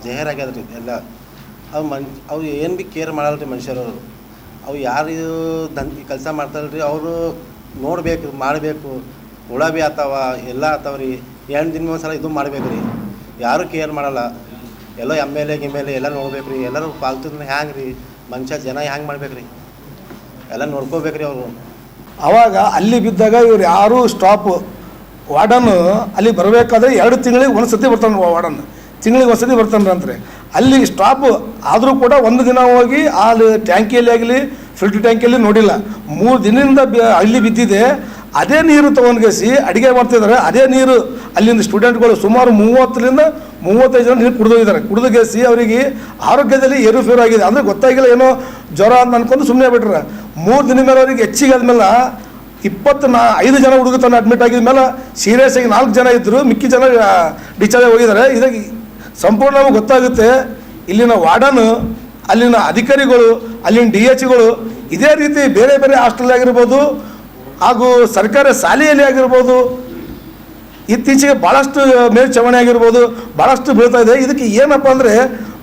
ಜಹೀರಾಗ್ಯದ್ರಿ ಎಲ್ಲ. ಅವು ಏನು ಭೀ ಕೇರ್ ಮಾಡಲ್ಲ ರೀ ಮನುಷ್ಯರು. ಅವು ಯಾರು ಕೆಲಸ ಮಾಡ್ತಾರಲ್ರಿ ಅವರು ನೋಡಬೇಕು, ಮಾಡಬೇಕು. ಹುಳ ಭೀ ಆತಾವ, ಎಲ್ಲ ಆತಾವ ರೀ. 2 ದಿನ ಒಂದ್ಸಲ ಇದು ಮಾಡಬೇಕು ರೀ. ಯಾರೂ ಕೇರ್ ಮಾಡಲ್ಲ. ಎಲ್ಲ MLA ಎಲ್ಲ ನೋಡ್ಬೇಕು ರೀ. ಎಲ್ಲರೂ ಪಾಲ್ತುನ ಹ್ಯಾಂಗೆ ರೀ ಮನುಷ್ಯ ಜನ ಹ್ಯಾಂಗೆ ಮಾಡ್ಬೇಕು ರೀ, ಎಲ್ಲ ನೋಡ್ಕೋಬೇಕು ರೀ ಅವರು. ಆವಾಗ ಅಲ್ಲಿ ಬಿದ್ದಾಗ ಇವ್ರು ಯಾರೂ ಸ್ಟಾಪ್ ವಾರ್ಡನ್ನು ಅಲ್ಲಿ ಬರಬೇಕಾದ್ರೆ 2 ತಿಂಗಳಿಗೆ ಒಂದು ಸತಿ ಬರ್ತಾನೆ ವಾರ್ಡನ್, ತಿಂಗಳಿಗೆ ಒಂದು ಸತಿ ಬರ್ತಾನೆ ಅಂತಾರೆ. ಅಲ್ಲಿ ಸ್ಟಾಪ್ ಆದರೂ ಕೂಡ 1 ದಿನ ಹೋಗಿ ಅಲ್ಲಿ ಟ್ಯಾಂಕಿಯಲ್ಲಿ ಆಗಲಿ ಫಿಲ್ಟರ್ ಟ್ಯಾಂಕಿಯಲ್ಲಿ ನೋಡಿಲ್ಲ. 3 ದಿನದಿಂದ ಅಲ್ಲಿ ಬಿದ್ದಿದೆ. ಅದೇ ನೀರು ತೊಗೊಂಡ್ಗೇಸಿ ಅಡುಗೆ ಮಾಡ್ತಿದ್ದಾರೆ. ಅದೇ ನೀರು ಅಲ್ಲಿಂದ ಸ್ಟೂಡೆಂಟ್ಗಳು ಸುಮಾರು 30ರಿಂದ 35 ಜನ ನೀರು ಕುಡಿದೋಗಿದ್ದಾರೆ. ಕುಡಿದುಗೇಸಿ ಅವರಿಗೆ ಆರೋಗ್ಯದಲ್ಲಿ ಏರುಫೇರು ಆಗಿದೆ. ಅಂದರೆ ಗೊತ್ತಾಗಿಲ್ಲ, ಏನೋ ಜ್ವರ ಅಂತ ಅನ್ಕೊಂಡು ಸುಮ್ಮನೆ ಬಿಟ್ರೆ 3 ದಿನ ಮೇಲೆ ಅವರಿಗೆ ಹೆಚ್ಚಿಗೆ ಆದಮೇಲೆ 25 ಜನ ಹುಡುಗ ತಂದು ಅಡ್ಮಿಟ್ ಆಗಿದ ಮೇಲೆ ಸೀರಿಯಸ್ ಆಗಿ 4 ಜನ ಇದ್ದರು, ಮಿಕ್ಕಿ ಜನ ಡಿಸ್ಚಾರ್ಜ್ ಹೋಗಿದ್ದಾರೆ. ಇದಾಗಿ ಸಂಪೂರ್ಣ ನಮಗೆ ಗೊತ್ತಾಗುತ್ತೆ ಇಲ್ಲಿನ ವಾರ್ಡನು, ಅಲ್ಲಿನ ಅಧಿಕಾರಿಗಳು, ಅಲ್ಲಿನ DHಗಳು ಇದೇ ರೀತಿ ಬೇರೆ ಬೇರೆ ಹಾಸ್ಟೆಲ್ ಆಗಿರ್ಬೋದು ಹಾಗೂ ಸರ್ಕಾರಿ ಶಾಲೆಯಲ್ಲಿ ಆಗಿರ್ಬೋದು ಇತ್ತೀಚೆಗೆ ಭಾಳಷ್ಟು ಮೇಲ್ಛಾವಣಿ ಆಗಿರ್ಬೋದು ಭಾಳಷ್ಟು ಬೀಳ್ತಾ ಇದೆ. ಇದಕ್ಕೆ ಏನಪ್ಪ ಅಂದರೆ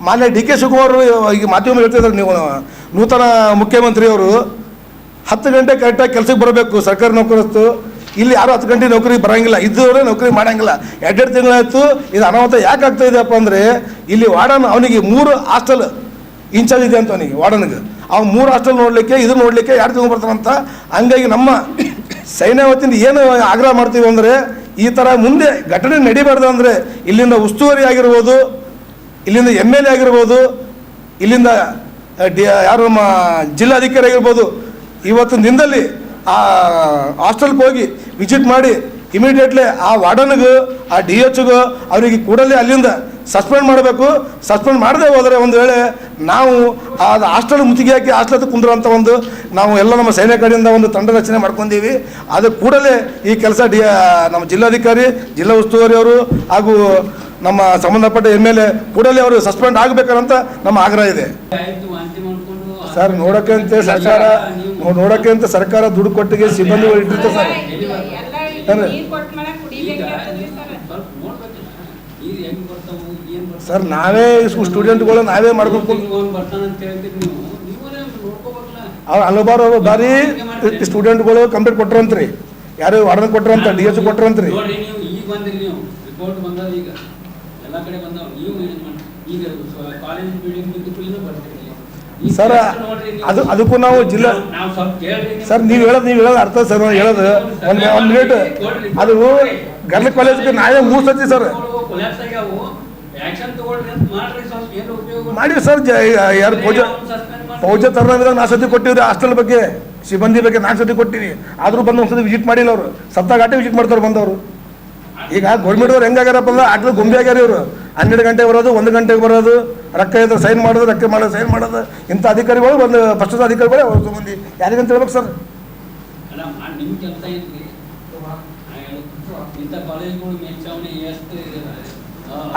ಮಾನ್ಯ DK ಶಿವಕುಮಾರ್ ಈಗ ಮಾಧ್ಯಮ ಹೇಳ್ತಿದ್ದಾರೆ, ನೀವು ನೂತನ ಮುಖ್ಯಮಂತ್ರಿಯವರು 10 ಗಂಟೆ ಕರೆಕ್ಟಾಗಿ ಕೆಲಸಕ್ಕೆ ಬರಬೇಕು ಸರ್ಕಾರಿ ನೌಕರಸ್ತು. ಇಲ್ಲಿ ಯಾರು 10 ಗಂಟೆ ನೌಕರಿ ಬರೋಂಗಿಲ್ಲ, ಇದ್ದವರೇ ನೌಕರಿ ಮಾಡೋಂಗಿಲ್ಲ. 2 ತಿಂಗಳಾಯಿತು. ಇದು ಅನಾಹುತ ಯಾಕೆ ಆಗ್ತಾ ಇದೆಯಪ್ಪ ಅಂದರೆ ಇಲ್ಲಿ ವಾರ್ಡನ್ ಅವನಿಗೆ 3 ಹಾಸ್ಟೆಲ್ ಇನ್ಚಾರ್ಜ್ ಇದೆ ಅಂತ ಅವನಿಗೆ ವಾರ್ಡನ್ಗೆ. ಅವ್ನು 3 ಹಾಸ್ಟೆಲ್ ನೋಡಲಿಕ್ಕೆ ಇದು ನೋಡಲಿಕ್ಕೆ 2 ತಿಂಗಳು ಬರ್ತಾನಂತ. ಹಂಗಾಗಿ ನಮ್ಮ ಸೈನ್ಯ ವತಿಯಿಂದ ಏನು ಆಗ್ರಹ ಮಾಡ್ತೀವಿ ಅಂದರೆ ಈ ಥರ ಮುಂದೆ ಘಟನೆ ನಡಿಬಾರ್ದು. ಅಂದರೆ ಇಲ್ಲಿಂದ ಉಸ್ತುವಾರಿ ಆಗಿರ್ಬೋದು, ಇಲ್ಲಿಂದ MLA ಆಗಿರ್ಬೋದು, ಇಲ್ಲಿಂದ ಯಾರು ನಮ್ಮ ಜಿಲ್ಲಾಧಿಕಾರಿ ಆಗಿರ್ಬೋದು, ಇವತ್ತಿನ ದಿನದಲ್ಲಿ ಆ ಹಾಸ್ಟೆಲ್ಗೆ ಹೋಗಿ ವಿಸಿಟ್ ಮಾಡಿ ಇಮಿಡಿಯೇಟ್ಲಿ ಆ ವಾರ್ಡನ್ಗೂ ಆ DHಗೂ ಅವರಿಗೆ ಕೂಡಲೇ ಅಲ್ಲಿಂದ ಸಸ್ಪೆಂಡ್ ಮಾಡಬೇಕು. ಸಸ್ಪೆಂಡ್ ಮಾಡದೆ ಹೋದರೆ ಒಂದು ವೇಳೆ ನಾವು ಆ ಹಾಸ್ಟೆಲ್ ಮುತ್ತಿಗೆ ಹಾಕಿ ಹಾಸ್ಟೆಲ್ ಕುಂದ್ರಂಥ ಒಂದು ನಾವು ಎಲ್ಲ ನಮ್ಮ ಸೈನ್ಯ ಕಡೆಯಿಂದ ಒಂದು ತಂಡ ರಚನೆ ಮಾಡ್ಕೊಂಡಿದ್ದೀವಿ. ಅದು ಕೂಡಲೇ ಈ ಕೆಲಸ ನಮ್ಮ ಜಿಲ್ಲಾಧಿಕಾರಿ, ಜಿಲ್ಲಾ ಉಸ್ತುವಾರಿ ಅವರು ಹಾಗೂ ನಮ್ಮ ಸಂಬಂಧಪಟ್ಟ MLA ಕೂಡಲೇ ಅವರು ಸಸ್ಪೆಂಡ್ ಆಗಬೇಕಂತ ನಮ್ಮ ಆಗ್ರಹ ಇದೆ. ಸರ್ ನೋಡೋಕ್ಕೆ ಅಂತ ಸರ್ಕಾರ ದುಡ್ಡು ಕೊಟ್ಟಿಗೆ ಸಿಬ್ಬಂದಿಗಳು ಇಟ್ಟಿರ್ತಾರೆ ಸರ್. ಸರ್ ನಾವೇ ಸ್ಟೂಡೆಂಟ್ಗಳು ನಾವೇ ಮಾಡ್ಬೇಕು. ಅವ್ರು ಹಲವಾರು ಬಾರಿ ಸ್ಟೂಡೆಂಟ್ಗಳು ಕಂಪ್ಲೇಂಟ್ ಕೊಟ್ರಂತ್ರಿ, ಯಾರು ವಾರ್ಡನ್ ಕೊಟ್ರಂತ, DH ಕೊಟ್ರಂತ್ರಿ. ಸರ್ ಅದಕ್ಕೂ ನಾವು ಜಿಲ್ಲಾ ಸರ್ ನೀವು ಹೇಳೋದು ಅರ್ಥ ಸರ್ ಹೇಳೋದು ಒಂದು ಮಿನಿಟ್. ಅದು ಗರ್ಲ್ ಕಾಲೇಜ್ಗೆ ನಾವೇ 3 ಸತಿ ಸರ್ ಮಾಡಿವಿ ಸರ್. ಯಾರು ಪೌಜಾ ತರನಾಗ 4 ಸತಿ ಕೊಟ್ಟಿವ್ರಿ. ಹಾಸ್ಟೆಲ್ ಬಗ್ಗೆ ಸಿಬ್ಬಂದಿ ಬಗ್ಗೆ 4 ಸತಿ ಕೊಟ್ಟಿವಿ. ಆದರೂ ಬಂದು ಒಂದು ಸತಿ ವಿಸಿಟ್ ಮಾಡಿಲ್ಲ ಅವರು. ಸಪ್ತಾಘಾಟೆ ವಿಸಿಟ್ ಮಾಡ್ತಾರೆ ಬಂದವರು. ಈಗ ಗೌರ್ಮೆಂಟ್ದವ್ರು ಹೆಂಗಾಗ್ಯಾರಪ್ಪ ಅಂದ್ರೆ ಆಟದ ಗೊಂಬೆ ಆಗ್ಯಾರ ಇವರು. 12 ಗಂಟೆಗೆ ಬರೋದು, 1 ಗಂಟೆಗೆ ಬರೋದು, ರೊಕ್ಕ ಇದ್ರೆ ಸೈನ್ ಮಾಡೋದು, ರೊಕ್ಕ ಮಾಡೋದು ಸೈನ್ ಮಾಡೋದು. ಇಂಥ ಅಧಿಕಾರಿಗಳು ಒಂದು ಪಕ್ಷದ ಅಧಿಕಾರಿಗಳೇ ಅವ್ರ ಮಂದಿ ಯಾರಿಗಂತ ಹೇಳ್ಬೇಕು ಸರ್.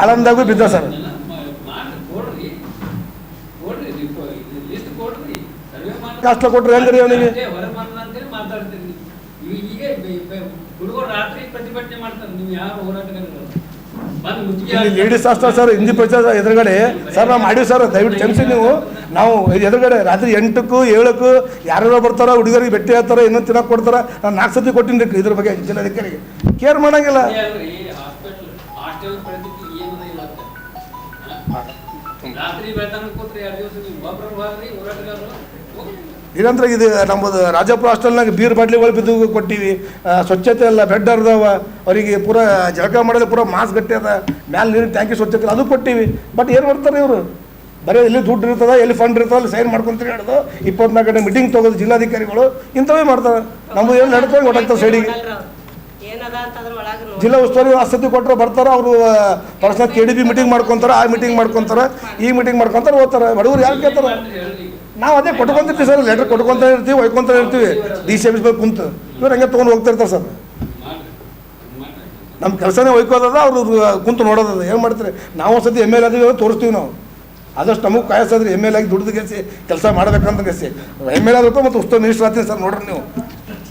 ಆಳಂದಾಗೂ ಬಿದ್ದ ಸರ್. ಕಷ್ಟ ಕೊಟ್ರೆ ಹೆಂಗ್ರಿ ಅವನಿಗೆ? ಲೇಡೀಸ್ ಹಾಸ್ಟೆಲ್ ಸರ್ ಹಿಂದಿ ಪ್ರಚಾರ ಎದುರುಗಡೆ ಸರ್ ನಾವು ಮಾಡಿವಿ ಸರ್. ದಯವಿಟ್ಟು ಕ್ಷಮಿಸಿ ನೀವು. ನಾವು ಎದುರುಗಡೆ ರಾತ್ರಿ 8ಕ್ಕೂ 7ಕ್ಕೂ ಯಾರ್ಯಾರೋ ಬರ್ತಾರೋ ಹುಡುಗರಿಗೆ ಭೇಟಿ ಆಗ್ತಾರೋ ಇನ್ನೊಂದು ತಿನ್ನಕ್ಕೆ ಕೊಡ್ತಾರೆ. ನಾನು 4 ಸತಿ ಕೊಟ್ಟಿನಿ ಇದ್ರ ಬಗ್ಗೆ ಜಿಲ್ಲಾಧಿಕಾರಿಗೆ. ಕೇರ್ ಮಾಡೋಂಗಿಲ್ಲ. ಇದಂದ್ರೆ ಇದು ನಮ್ಮದು ರಾಜಾಪುರ ಹಾಸ್ಟೆಲ್ನಾಗ ಬೀರ್ ಬಾಟ್ಲಿಗಳು ಬಿದ್ದು ಕೊಟ್ಟಿವಿ. ಸ್ವಚ್ಛತೆ ಎಲ್ಲ ಬೆಡ್ ಅರ್ದವ, ಅವರಿಗೆ ಪೂರಾ ಜಳಕ ಮಾಡೋದು ಪೂರಾ ಮಾಸ್ಕ್ ಗಟ್ಟಿ ಅದ, ಮ್ಯಾಲೆ ನೀರಿನ ಟ್ಯಾಂಕಿ ಸ್ವಚ್ಛತೆ ಅದು ಕೊಟ್ಟಿವಿ. ಬಟ್ ಏನು ಮಾಡ್ತಾರೆ ಇವರು? ಬರೀ ಎಲ್ಲಿ ದುಡ್ಡು ಇರ್ತದೆ, ಎಲ್ಲಿ ಫಂಡ್ ಇರ್ತದೆ ಅಲ್ಲಿ ಸೈನ್ ಮಾಡ್ಕೊಂತೀರಿ ಹಿಡಿದು 24 ಗಂಟೆ ಮೀಟಿಂಗ್ ತೊಗೋದು ಜಿಲ್ಲಾಧಿಕಾರಿಗಳು ಇಂಥವೇ ಮಾಡ್ತಾರೆ. ನಮ್ಮದು ಏನು ನಡ್ಕೊಂಡು ಹೊಟ್ಟಾಗ್ತದೆ ಸೈಡಿಗೆ. ಜಿಲ್ಲಾ ಉಸ್ತುವಾರಿ 10 ಸತಿ ಕೊಟ್ಟರೆ ಬರ್ತಾರೆ ಅವರು. ಪರ್ಸನಲ್ KDB ಮೀಟಿಂಗ್ ಮಾಡ್ಕೊತಾರೆ, ಆ ಮೀಟಿಂಗ್ ಮಾಡ್ಕೊತಾರೆ, ಈ ಮೀಟಿಂಗ್ ಮಾಡ್ಕೊತಾರೆ, ಹೋಗ್ತಾರೆ. ಬಡವರು ಯಾರು ಕೇಳ್ತಾರೆ? ನಾವು ಅದೇ ಕೊಟ್ಕೊಂತಿರ್ತೀವಿ ಸರ್. ಲೆಟರ್ ಕೊಟ್ಕೊತಾ ಇರ್ತೀವಿ, ಒಯ್ಕೊತಾ ಇರ್ತೀವಿ. DC ಆಫೀಸ್ ಬಗ್ಗೆ ಕುಂತು ಇವ್ರು ಹಂಗೆ ತೊಗೊಂಡು ಹೋಗ್ತಾ ಇರ್ತಾರೆ ಸರ್. ನಮ್ಮ ಕೆಲಸನೇ ಒಯ್ಕೋದದ, ಅವರು ಕುಂತು ನೋಡೋದದ. ಏನು ಮಾಡ್ತಾರೆ? ನಾವು ಸತಿ MLA ಆದ್ವಿ ತೋರಿಸ್ತೀವಿ ನಾವು. ಆದಷ್ಟು ನಮಗೆ ಕಾಯಿಸೋದ್ರಿ MLA ಆಗಿ ದುಡ್ದು ಗೆಸಿ ಕೆಲಸ ಮಾಡ್ಬೇಕಂತ ಗೆಸಿ MLA ಆಗಬೇಕು ಮತ್ತು ಉಸ್ತುವಾರಿ ಮಿನಿಸ್ಟರ್ ಆಗ್ತೀನಿ ಸರ್. ನೋಡ್ರಿ ನೀವು